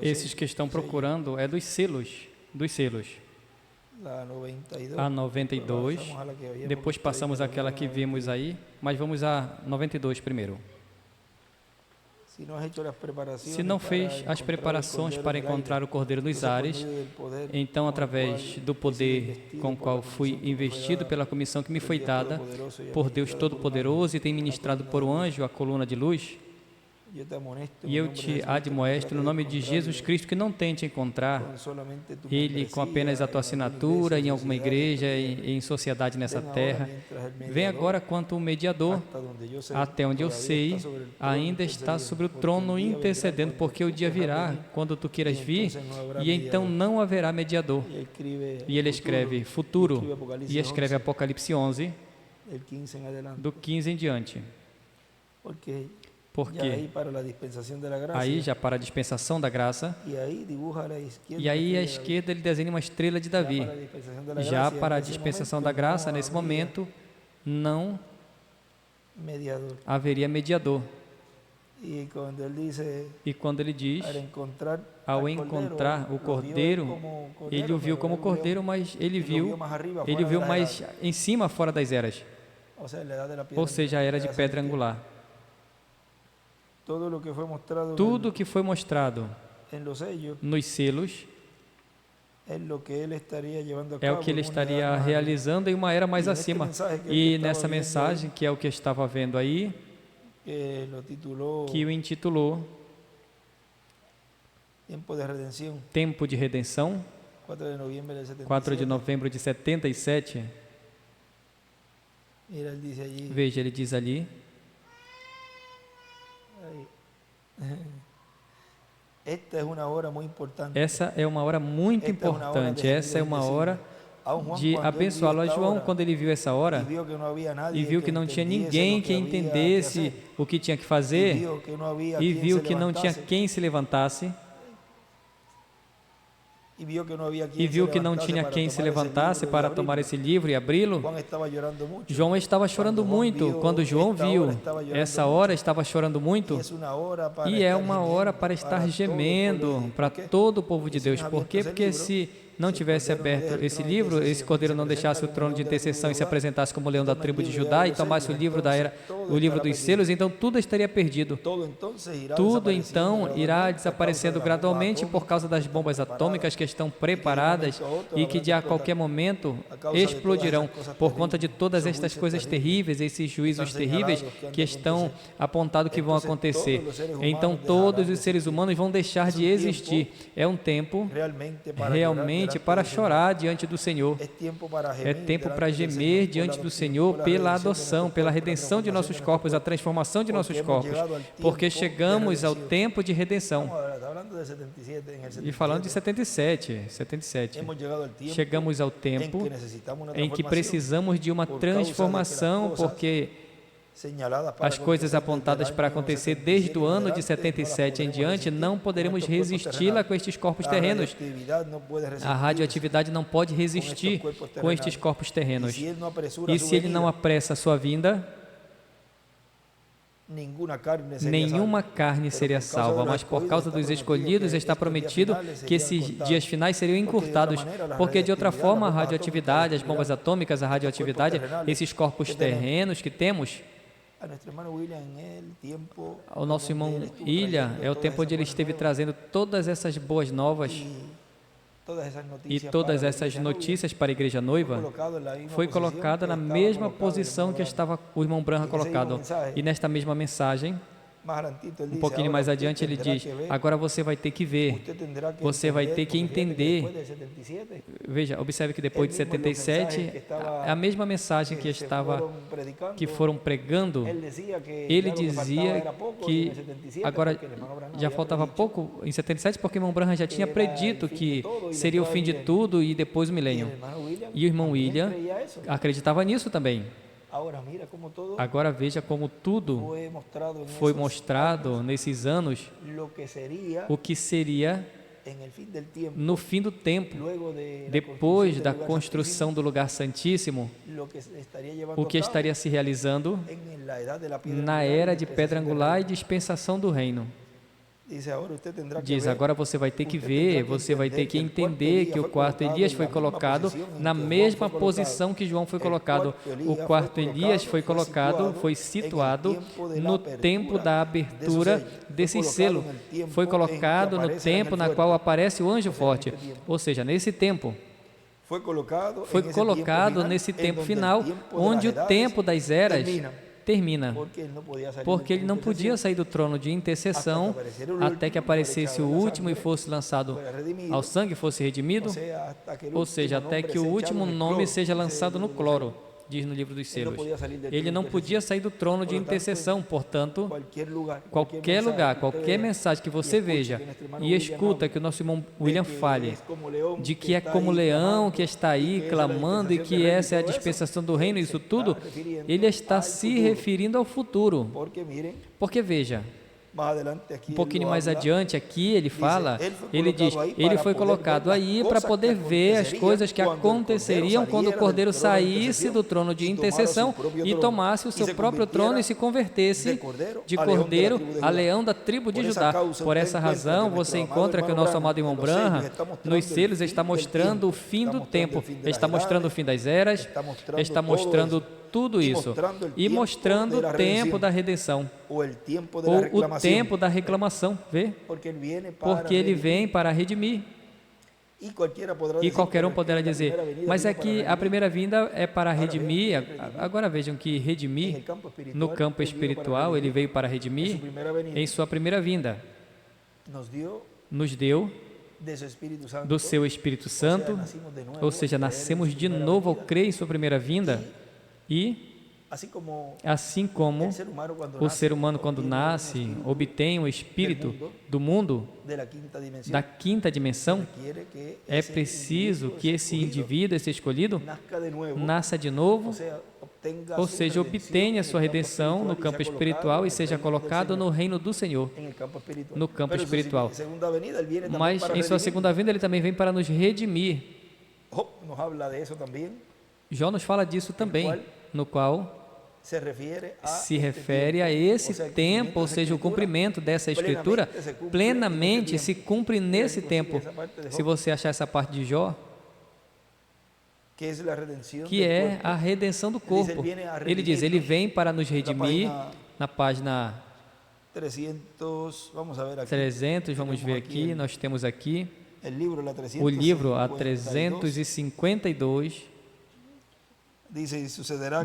Esses que estão procurando é dos selos, A 92, depois passamos àquela que vimos aí, mas vamos a 92 primeiro. Se não fez as preparações para encontrar o Cordeiro nos ares, então, através do poder com o qual fui investido pela comissão que me foi dada por Deus Todo-Poderoso e tem ministrado por um anjo a coluna de luz, e eu te admoesto no nome de Jesus Cristo que não tente encontrar Ele com apenas a tua assinatura em alguma igreja, em sociedade nessa terra. Vem agora quanto o mediador, até onde eu sei, ainda está sobre o trono intercedendo, porque o dia virá quando tu queiras vir, e então não haverá mediador. E ele escreve futuro, e escreve Apocalipse 11, do 15 em diante. Porque aí já para a dispensação da graça, e aí à esquerda ele desenha uma estrela de Davi. Já para a dispensação da graça, nesse momento, não haveria mediador. E quando ele diz, ao encontrar o Cordeiro, ele o viu como Cordeiro, mas ele viu mais em cima, fora das eras, ou seja, a era de pedra angular. Tudo que foi mostrado nos selos é o que ele estaria realizando em uma era mais acima. E nessa mensagem, que é o que eu estava vendo aí, que o intitulou Tempo de Redenção, 4 de novembro de 77, veja, ele diz ali, essa é uma hora muito importante, essa é uma hora de abençoá-lo. A João, quando ele viu essa hora e viu que não tinha ninguém que entendesse o que tinha que fazer, e viu que não tinha quem se levantasse, e viu que não tinha quem se levantasse para tomar esse livro e abri-lo, João estava chorando muito. Quando João viu essa hora, estava chorando muito, e é uma hora para estar gemendo para todo o povo de Deus. Por quê? Porque se não tivesse aberto esse livro, esse Cordeiro não deixasse o trono de intercessão e se apresentasse como leão da tribo de Judá e tomasse o livro da era, o livro dos selos, então tudo estaria perdido. Tudo então irá desaparecendo gradualmente por causa das bombas atômicas que estão preparadas e que de a qualquer momento explodirão por conta de todas estas coisas terríveis, esses juízos terríveis que estão apontados que vão acontecer. Então todos os seres humanos vão deixar de existir. É um tempo realmente para chorar diante do Senhor. É tempo para gemer diante do Senhor pela adoção, pela redenção de nossos corpos, a transformação de nossos corpos, porque chegamos ao tempo de redenção. E falando de 77, chegamos ao tempo em que precisamos de uma transformação, porque as coisas apontadas para acontecer desde o ano de 77 em diante, não poderemos resisti-la com estes corpos terrenos. A radioatividade não pode resistir com estes corpos terrenos. E se ele não apressa a sua vinda, nenhuma carne seria salva, mas por causa dos escolhidos está prometido que esses dias finais seriam encurtados, porque de outra forma a radioatividade, as bombas atômicas, a radioatividade, esses corpos terrenos que temos, o nosso irmão Ilha, é o tempo onde ele esteve trazendo todas essas boas novas e todas essas notícias para a igreja noiva, foi colocada na mesma posição que estava o irmão Branham colocado. E nesta mesma mensagem, um pouquinho mais adiante, ele diz, agora você vai ter que ver, você vai ter que entender. Veja, observe que depois de 77, a mesma mensagem que foram pregando, ele dizia que agora já faltava pouco em 77, porque o irmão Branham já tinha predito que seria o fim de tudo e depois o milênio. E o irmão William acreditava nisso também. Agora veja como tudo foi mostrado nesses anos, o que seria no fim do tempo, depois da construção do lugar santíssimo, o que estaria se realizando na era de pedra angular e dispensação do reino. Diz, agora você vai ter que ver, você vai ter que entender que o quarto Elias foi colocado na mesma posição que João foi colocado. O quarto Elias foi colocado, foi situado no tempo da abertura desse selo. Foi colocado no tempo na qual aparece o anjo forte. Ou seja, nesse tempo. Foi colocado nesse tempo final, onde o tempo das eras termina, porque ele não podia sair do trono de intercessão até que aparecesse o último e fosse lançado ao sangue, fosse redimido, ou seja, até que o último nome seja lançado no cloro, diz no livro dos selos. Ele não podia sair do trono de intercessão, portanto, qualquer lugar, qualquer mensagem que você veja e escuta que o nosso irmão William fale, de que é como leão que está aí clamando e que essa é a dispensação do reino, isso tudo, ele está se referindo ao futuro. Porque veja, um pouquinho mais adiante aqui ele fala, ele diz, ele foi colocado aí para poder ver as coisas que aconteceriam quando o Cordeiro saísse do trono de intercessão e tomasse o seu próprio trono e se convertesse de Cordeiro a leão da tribo de Judá. Por essa razão você encontra que o nosso amado irmão Branham nos selos está mostrando o fim do tempo, está mostrando o fim das eras, está mostrando tudo isso e mostrando o tempo da redenção ou o tempo da reclamação, vê? Porque ele vem para redimir. E qualquer um poderá dizer, mas é que a primeira vinda é para redimir. Agora vejam que redimir, no campo espiritual, ele veio para redimir em sua primeira vinda. Nos deu do seu Espírito Santo, ou seja, nascemos de novo ao crer em sua primeira vinda. E, assim como o ser humano, quando nasce, obtém o espírito do mundo, da quinta dimensão, é preciso que esse indivíduo, esse escolhido, nasça de novo, ou seja, obtenha a sua redenção no campo espiritual e seja colocado no reino do Senhor, no campo espiritual. Mas em sua segunda vinda ele também vem para nos redimir. Jó nos fala disso também, no qual se refere a esse tempo, ou seja, o cumprimento dessa escritura plenamente se cumpre nesse tempo. Se você achar essa parte de Jó, que é a redenção do corpo, ele diz, ele vem para nos redimir, na página 300, vamos ver aqui, nós temos aqui o livro a 352,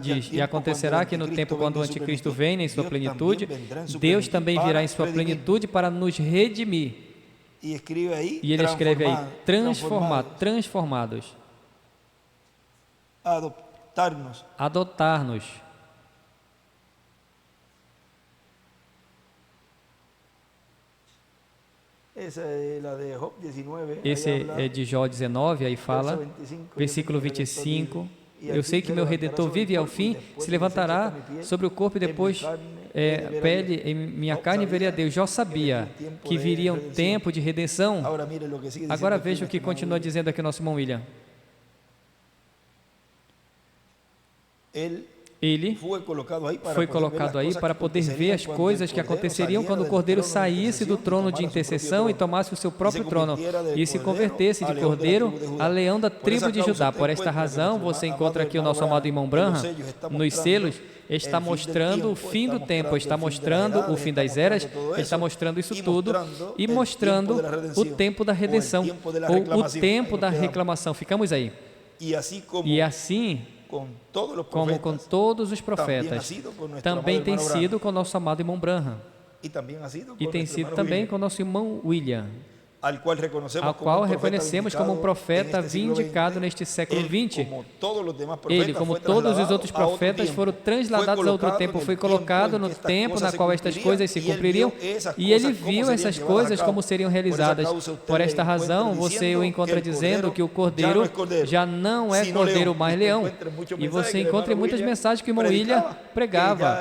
diz, e acontecerá que no tempo quando o anticristo vem em sua plenitude, Deus também virá em sua plenitude para nos redimir. E ele escreve aí, transformados, adotar-nos. Esse é de Jó 19, aí fala, versículo 25, eu sei que meu Redentor vive e ao fim se levantará sobre o corpo e depois pele em minha carne e veria Deus. Jó sabia que viria um tempo de redenção. Agora veja o que continua dizendo aqui o nosso irmão William. Ele foi colocado aí para poder ver as coisas que aconteceriam quando o Cordeiro saísse do trono de intercessão e tomasse o seu próprio trono e se convertesse de Cordeiro a leão da tribo de Judá. Por esta razão, você encontra aqui o nosso amado irmão Branham, nos selos, está mostrando o fim do tempo, está mostrando o fim das eras, está mostrando isso tudo e mostrando o tempo da redenção ou o tempo da reclamação. Ficamos aí. E assim, como com todos os profetas, também tem sido com o nosso amado irmão Branham, e tem sido também com o nosso irmão William, ao qual reconhecemos como um profeta vindicado neste século XX. Ele, como todos os outros profetas, foram transladados a outro tempo, foi colocado no tempo na qual estas coisas se cumpririam, e ele viu essas coisas como seriam realizadas. Por esta razão, você o encontra dizendo que o Cordeiro já não é Cordeiro, mais leão. E você encontra em muitas mensagens que o irmão William pregava,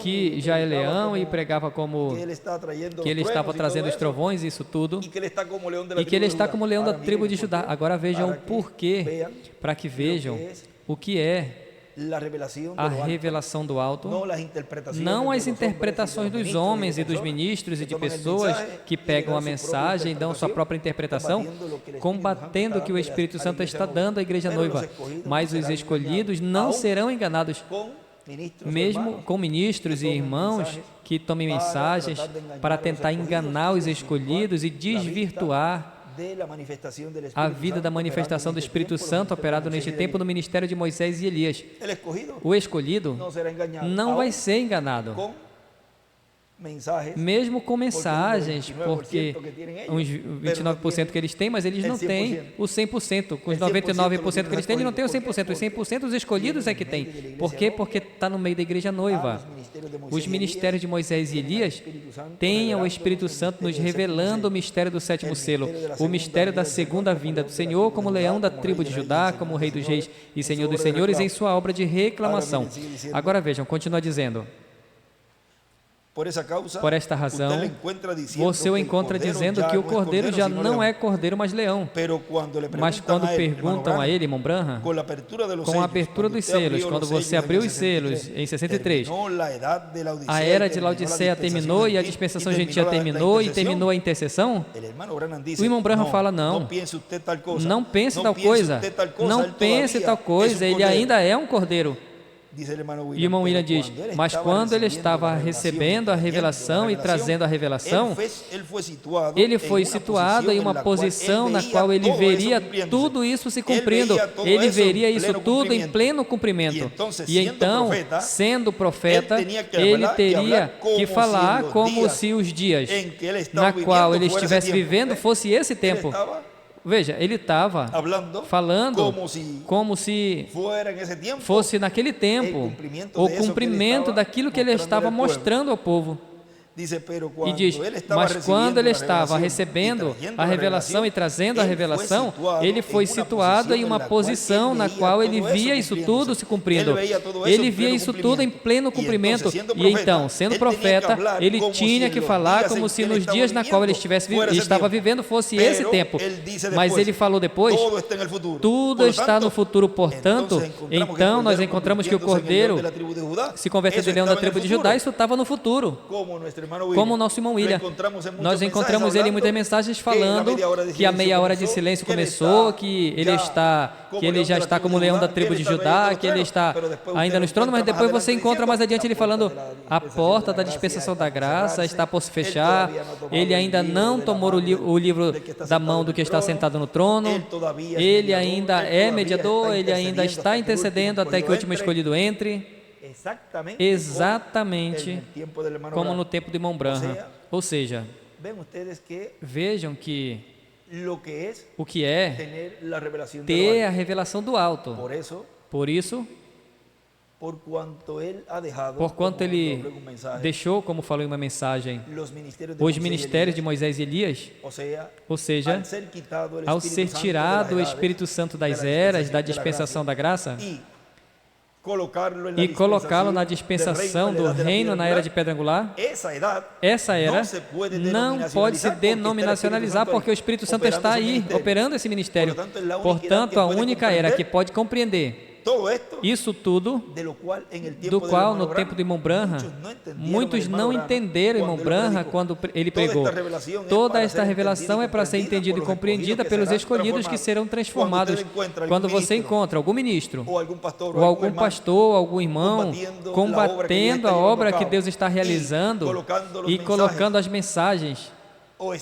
que já é leão, e pregava como que ele estava trazendo os trovões, isso tudo, e que ele está como leão da tribo de Judá. Agora vejam o porquê, para que vejam o que é a revelação do alto, não as interpretações dos homens e dos ministros e de pessoas que pegam a mensagem e dão sua própria interpretação, combatendo o que o Espírito Santo está dando à igreja noiva. Mas os escolhidos não serão enganados, mesmo com ministros e irmãos que tomem mensagens para tentar enganar os escolhidos e desvirtuar a vida da manifestação do Espírito Santo operado neste tempo no ministério de Moisés e Elias. O escolhido não vai ser enganado, mesmo com mensagens, porque uns 29% que eles têm, mas eles não têm o 100%. Com os 99% que eles têm, eles não têm o 100%. Os 100% os escolhidos é que têm. Por quê? Porque está no meio da igreja noiva. Os ministérios de Moisés e Elias têm o Espírito Santo nos revelando o mistério do sétimo selo, o mistério da segunda vinda do Senhor como leão da tribo de Judá, como rei dos reis e senhor dos senhores em sua obra de reclamação. Agora vejam, continua dizendo: por esta razão, você o encontra dizendo que o cordeiro já não é cordeiro, mas leão. Mas quando perguntam a ele, irmão Branham, com a abertura dos selos, quando você abriu os selos em 63, a era de Laodiceia terminou e a dispensação gentil terminou e terminou a intercessão? O irmão Branham fala: não pense tal coisa, não pense tal coisa, ele ainda é um cordeiro. E o irmão William diz: mas quando ele estava recebendo a revelação e trazendo a revelação, ele foi situado em uma posição na qual ele veria tudo isso se cumprindo, ele veria isso tudo em pleno cumprimento. E então, sendo profeta, ele teria que falar como se os dias na qual ele estivesse vivendo fosse esse tempo. Veja, ele estava falando como se fosse naquele tempo o cumprimento daquilo que ele estava mostrando ao povo. E diz: mas quando ele estava recebendo a revelação e trazendo a revelação, ele foi situado em uma posição na qual ele via isso tudo se cumprindo. Ele via isso tudo em pleno cumprimento. E então, sendo profeta, ele tinha que falar como se nos dias na qual ele estava vivendo fosse esse tempo. Mas ele falou depois: tudo está no futuro, portanto, então nós encontramos que o cordeiro se converteu de leão da tribo de Judá. Isso estava no futuro. Como o nosso irmão William, nós encontramos ele em muitas mensagens falando que a meia hora de silêncio começou, que ele já está como o leão da tribo de Judá, que ele está ainda nos tronos, mas depois você encontra mais adiante ele falando: a porta da dispensação da graça está por se fechar, ele ainda não tomou o livro da mão do que está sentado no trono, ele ainda é mediador, ele ainda está intercedendo até que o último escolhido entre. Exatamente como no tempo do irmão Branham. Ou seja, vejam que o que é ter a revelação do alto. Por isso, porquanto ele deixou, como falou em uma mensagem, os ministérios de Moisés e Elias, ou seja, ao ser tirado o Espírito Santo das eras, da dispensação da graça, e colocá-lo na dispensação do reino na era de pedra angular, essa era não pode se denominacionalizar, porque o Espírito Santo está aí, operando esse ministério. Portanto, a única era que pode compreender isso tudo, do qual no tempo do irmão Branham, muitos não entenderam o irmão Branham quando ele pregou. Toda esta revelação é para ser entendida e compreendida pelos escolhidos que serão transformados. Quando você encontra algum ministro, ou algum pastor, algum irmão, combatendo a obra que Deus está realizando e colocando as mensagens, ou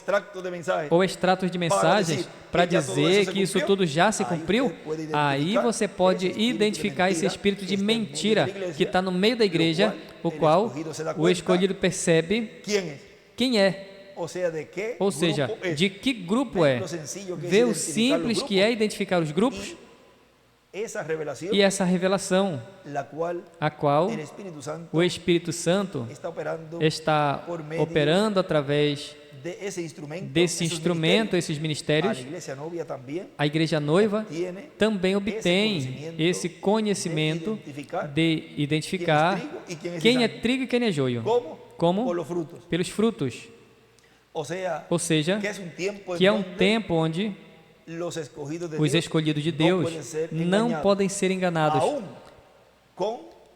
extratos de mensagens para dizer que isso tudo já se cumpriu, aí você pode identificar esse espírito de mentira que está no meio da igreja, o qual o escolhido percebe quem é. Ou seja, de que grupo é. Vê o simples que é identificar os grupos e essa revelação, a qual o Espírito Santo está operando através desse instrumento, esses ministérios. A igreja noiva também obtém esse conhecimento de identificar quem é trigo e quem é joio. Como? Pelos frutos. Ou seja, que é um tempo onde os escolhidos de Deus não podem ser enganados,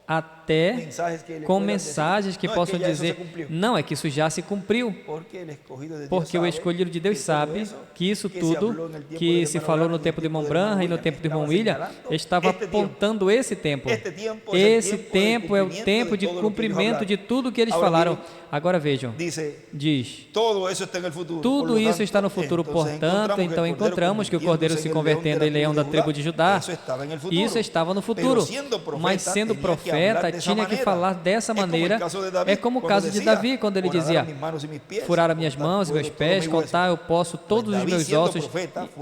até com mensagens que possam dizer, não, é que isso já se cumpriu, porque o escolhido de Deus sabe que isso tudo que se falou no tempo do irmão Branham e no tempo do irmão William estava apontando esse tempo. Esse tempo é o tempo de cumprimento de tudo que eles falaram. Agora vejam, diz, tudo isso está no futuro, portanto, então encontramos que o Cordeiro se convertendo em leão da tribo de Judá, isso estava no futuro, mas sendo profeta, tinha que falar dessa maneira. É como o caso de Davi, quando ele dizia, furar as minhas mãos e meus pés, contar eu posso todos os meus ossos,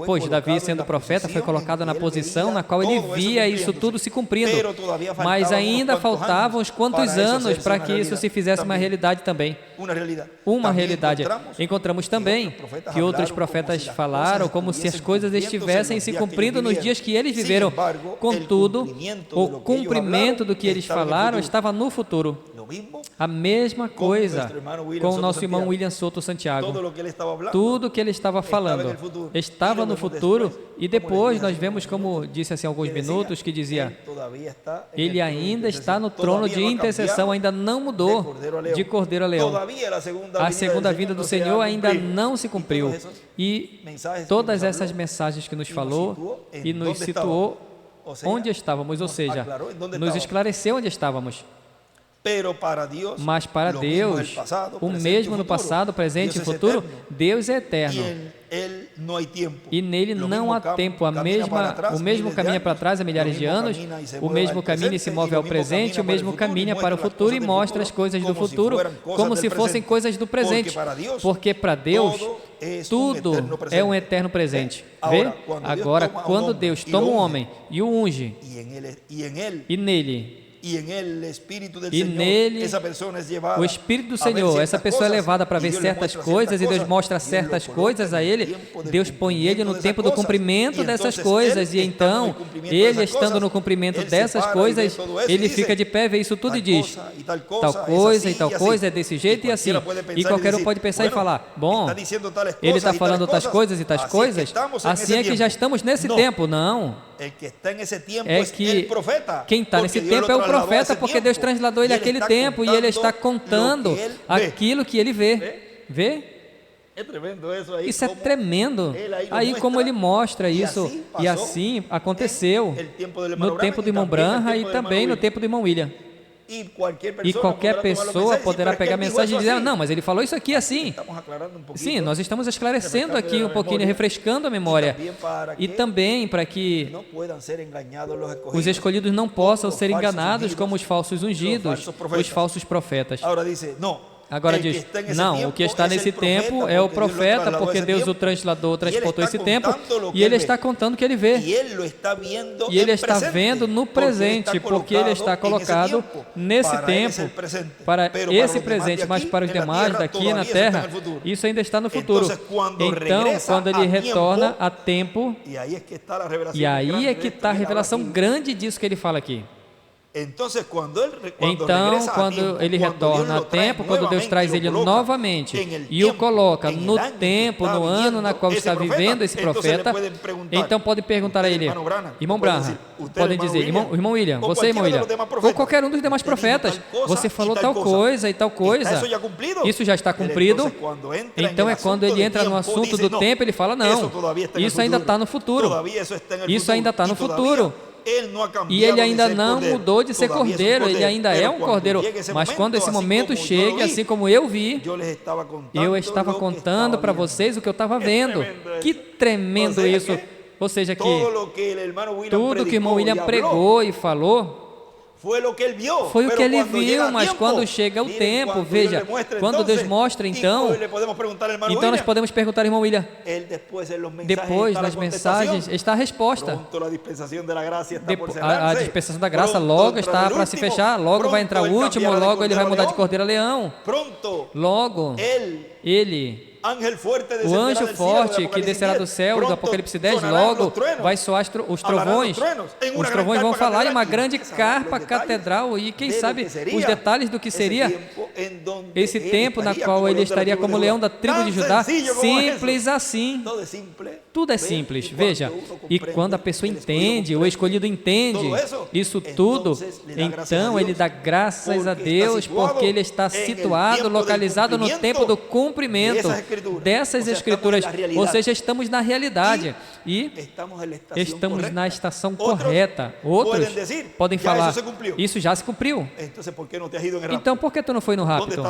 pois Davi, sendo profeta, foi colocado na posição na qual ele via isso tudo se cumprindo, mas ainda faltavam uns quantos anos para que isso se fizesse uma realidade também. Uma realidade. Encontramos também que outros profetas falaram como se as coisas estivessem se cumprindo nos dias que eles viveram. Contudo, o cumprimento do que eles falaram estava no futuro. A mesma coisa com o nosso irmão William Soto Santiago. Tudo que ele estava falando estava no futuro, e depois nós vemos, como disse assim há alguns minutos, que dizia, ele ainda está no trono de intercessão, ainda não mudou de Cordeiro a Leão. A segunda vinda do Senhor ainda não se cumpriu. E todas essas mensagens que nos falou e nos situou onde estávamos, ou seja, nos esclareceu onde estávamos. Mas para Deus, o mesmo no passado, presente e futuro, Deus é eterno. E nele não há tempo. O mesmo caminha para trás há milhares de anos, o mesmo caminha e se move ao presente, o mesmo caminha para o futuro e mostra as coisas do futuro como se fossem coisas do presente. Porque para Deus, tudo é um eterno presente. Vê? Agora, quando Deus toma um homem e o unge, e nele, o Espírito do Senhor, essa pessoa é levada para ver certas coisas e Deus mostra certas coisas a ele, Deus põe ele no tempo do cumprimento dessas coisas, e então, ele estando no cumprimento dessas coisas, ele fica de pé, vê isso tudo e diz, tal coisa e tal coisa é desse jeito e assim. E qualquer um pode pensar e falar, bom, ele está falando tais coisas e tais coisas, assim é que já estamos nesse tempo. Não, é que quem está nesse tempo é o profeta, porque Deus transladou ele àquele tempo e ele está contando aquilo que ele vê. Vê? Isso é tremendo. Aí como ele mostra isso, e assim aconteceu no tempo do irmão Branham e também no tempo do irmão William. E qualquer pessoa poderá pegar a mensagem e dizer, não, mas ele falou isso aqui assim. Sim, nós estamos esclarecendo aqui um pouquinho, refrescando a memória. E também para que os escolhidos não possam ser enganados como os falsos ungidos, os falsos profetas. Agora diz, não, o que está nesse tempo é o profeta, porque Deus o transladou, transportou esse tempo, e ele está contando o que ele vê. E ele está vendo no presente, porque ele está colocado nesse tempo, para esse presente, mas para os demais daqui na terra, isso ainda está no futuro. Então, quando ele retorna a tempo, e aí é que está a revelação grande disso que ele fala aqui. Então, quando ele retorna ao tempo, quando Deus traz ele novamente e o coloca no tempo, no ano na qual está vivendo esse profeta, então pode perguntar a ele, irmão Branham, podem dizer, irmão William, você, irmão William, ou qualquer um dos demais profetas, você falou tal coisa e tal coisa, isso já está cumprido. Então é quando ele entra no assunto do tempo, ele fala, não, isso ainda está no futuro, isso ainda está no futuro. E ele ainda não mudou de ser cordeiro, ele ainda é um cordeiro. Mas quando esse momento chegue, assim como eu vi, eu estava contando para vocês o que eu estava vendo. Que tremendo isso! Ou seja, que tudo que o irmão William pregou e falou foi o que ele viu, mas quando chega o tempo, veja, quando Deus mostra, então nós podemos perguntar ao irmão William, depois nas mensagens está a resposta. A dispensação da graça logo está para se fechar, logo vai entrar o último, logo ele vai mudar de cordeiro a leão. Logo, ele... O anjo forte que descerá do céu, do Apocalipse 10, logo vai soar os trovões. Os trovões vão falar em uma grande carpa catedral, e quem sabe os detalhes do que seria esse tempo na qual ele estaria como leão da tribo de Judá, simples assim. Tudo é simples, veja. E quando a pessoa entende, o escolhido entende isso tudo, então ele dá graças a Deus, porque ele está situado, localizado no tempo do cumprimento dessas Escrituras, ou seja, estamos na realidade e estamos na estação correta. Outros podem falar, isso já se cumpriu. Então por que tu não foi no rapto?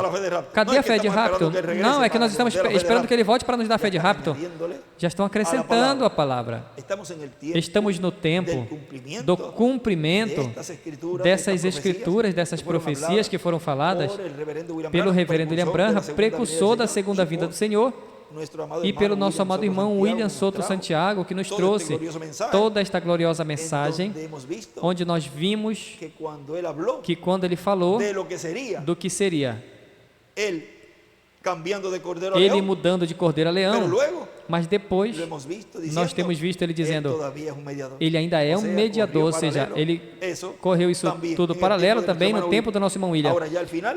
Cadê a fé de rapto? Não, é que nós estamos esperando que ele volte para nos dar fé de rapto. Já estão acrescentando a palavra. Estamos no tempo do cumprimento dessas Escrituras, dessas profecias que foram faladas pelo reverendo William Branham, precursor da segunda vinda do Senhor, e pelo nosso amado irmão William Soto Santiago, que nos trouxe toda esta gloriosa mensagem, onde nós vimos que quando ele falou do que seria, ele mudando de cordeiro a leão, mas depois nós temos visto ele dizendo, ele ainda é um mediador, ou seja, ele correu isso tudo paralelo também no tempo do nosso irmão William.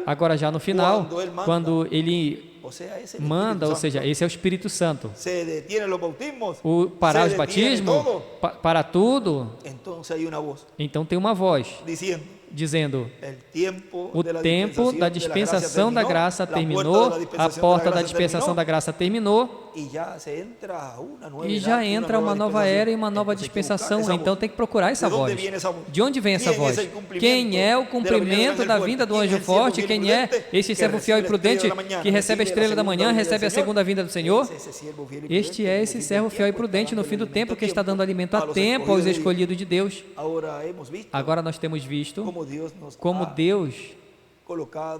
Agora já no final, quando ele manda, ou seja, esse é o Espírito Santo, parar os batismos, para tudo, então tem uma voz dizendo, o tempo da dispensação da graça terminou, a porta da dispensação da graça terminou, e já entra uma nova era e uma nova dispensação. Então tem que procurar essa voz. De onde vem essa voz? Quem é o cumprimento da vinda do anjo forte? Quem é esse servo fiel e prudente que recebe a estrela da manhã, recebe a segunda vinda do Senhor? Este é esse servo fiel e prudente no fim do tempo, que está dando alimento a tempo aos escolhidos de Deus. Agora nós temos visto como Deus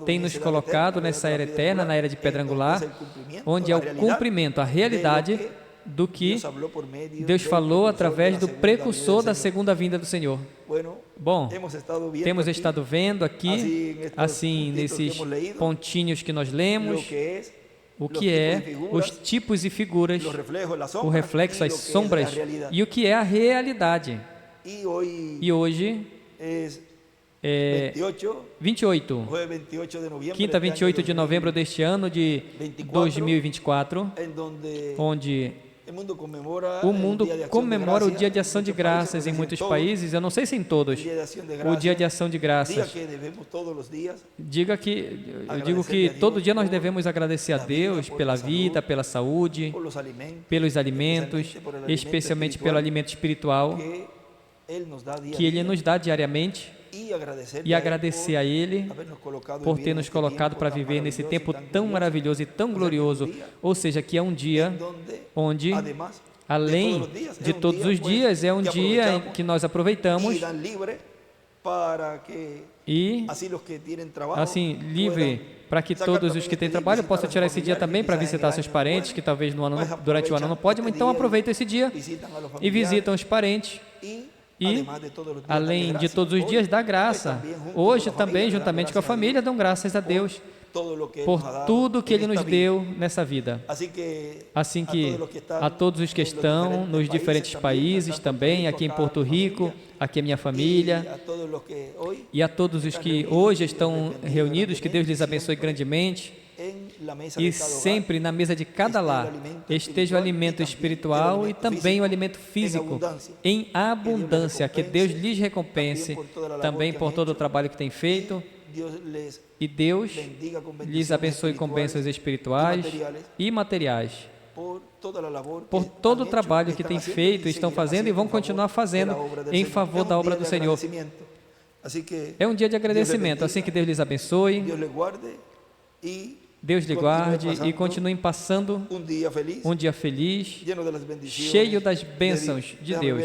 tem nos colocado nessa era eterna, na era de pedra angular, onde é o cumprimento, a realidade do que Deus falou através do precursor da segunda vinda do Senhor. Bom, temos estado vendo aqui, assim, nesses pontinhos que nós lemos, o que é os tipos e figuras, o reflexo, as sombras, e o que é a realidade. E hoje é 28, quinta 28 de novembro deste ano de 2024, onde o mundo comemora o Dia de Ação de Graças em muitos países, eu não sei se em todos, o Dia de Ação de Graças. Eu digo que todo dia nós devemos agradecer a Deus pela vida, pela saúde, pelos alimentos, especialmente pelo alimento espiritual que Ele nos dá diariamente, e agradecer a Ele por ter nos colocado para viver nesse tempo tão maravilhoso e tão glorioso, ou seja, que é um dia onde, além de todos os dias, é um dia em que nós aproveitamos e, assim, livre, para que todos os que têm trabalho possam tirar esse dia também para visitar seus parentes, que talvez durante o ano não podem, então aproveita esse dia e visitam os parentes. E, além de todos os dias, dá graça. Hoje também, juntamente com a família, dão graças a Deus por tudo que Ele nos deu nessa vida. Assim que a todos os que estão nos diferentes países também, aqui em Porto Rico, aqui a minha família, e a todos os que hoje estão reunidos, que Deus lhes abençoe grandemente. E sempre na mesa de cada lar esteja o alimento espiritual e também o alimento físico em abundância, que Deus lhes recompense também por todo o trabalho que tem feito, e Deus lhes abençoe com bênçãos espirituais e materiais por todo o trabalho que tem feito, estão fazendo e vão continuar fazendo em favor da obra do Senhor. É um dia de agradecimento, assim que Deus lhes abençoe, Deus lhe guarde e continuem passando um dia feliz, cheio das bênçãos de Deus.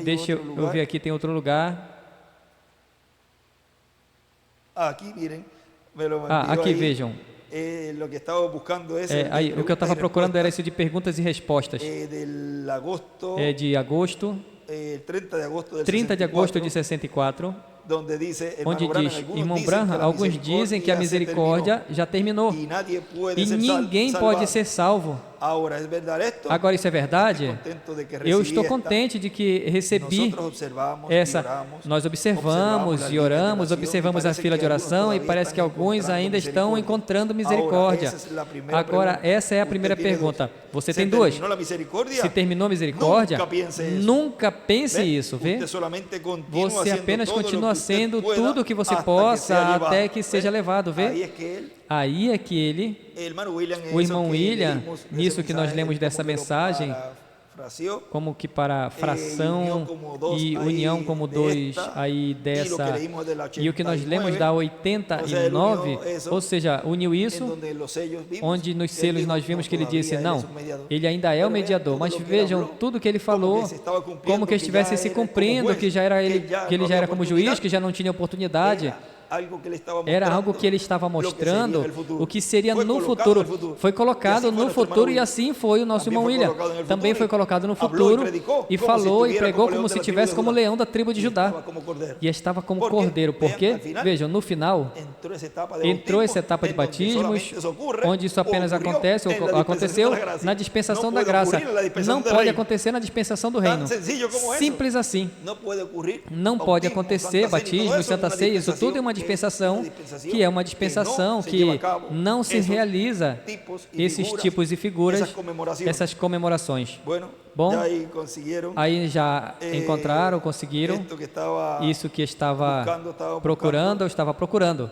Deixa eu ver aqui, tem outro lugar. Aqui vejam. O que eu estava procurando era isso de perguntas e respostas. É de agosto, 30 de agosto de 64, onde diz, irmão Branham, alguns dizem que a misericórdia já terminou e ninguém pode ser salvo Agora, isso é verdade? Eu estou contente de que recebi essa. Nós observamos e oramos, observamos a fila de oração e parece que alguns ainda estão encontrando misericórdia. Agora, essa é a primeira pergunta. Você tem duas. Se terminou a misericórdia, nunca pense isso, vê? Você apenas continua sendo tudo o que você possa até que seja levado, vê? Aí é que ele, o irmão William, nisso que nós lemos dessa mensagem, como que para fração e união como dois, aí dessa, e o que nós lemos da 89, ou seja, uniu isso, onde nos selos nós vimos que ele disse, não, ele ainda é o mediador, mas vejam tudo que ele falou, como que estivesse se cumprindo, que ele já era como juiz, que já não tinha oportunidade. Era algo que ele estava mostrando, o que seria no futuro. Foi colocado no futuro e assim foi o nosso irmão William. Também foi colocado no futuro e falou e pregou como se tivesse como leão da tribo de Judá. E estava como cordeiro, porque, vejam, no final, entrou essa etapa de batismos, onde isso apenas aconteceu na dispensação da graça. Não pode acontecer na dispensação do reino. Simples assim. Não pode acontecer batismo, Santa Ceia, isso tudo é uma dispensação, que é uma dispensação que não se realiza esses tipos de figuras, essas comemorações. Bom, aí já encontraram, conseguiram isso que estava procurando, eu estava procurando.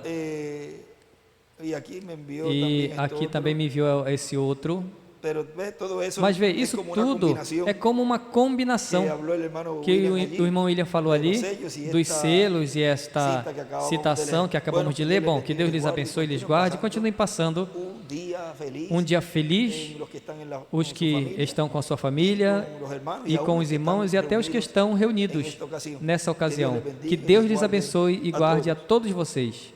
E aqui também me enviou esse outro. Mas vê, isso tudo é como uma combinação que o irmão William falou ali, dos selos e esta citação que acabamos de ler. Bom, que Deus lhes abençoe e lhes guarde. Continuem passando um dia feliz, os que estão com a sua família e com os irmãos e até os que estão reunidos nessa ocasião. Que Deus lhes abençoe e guarde a todos vocês.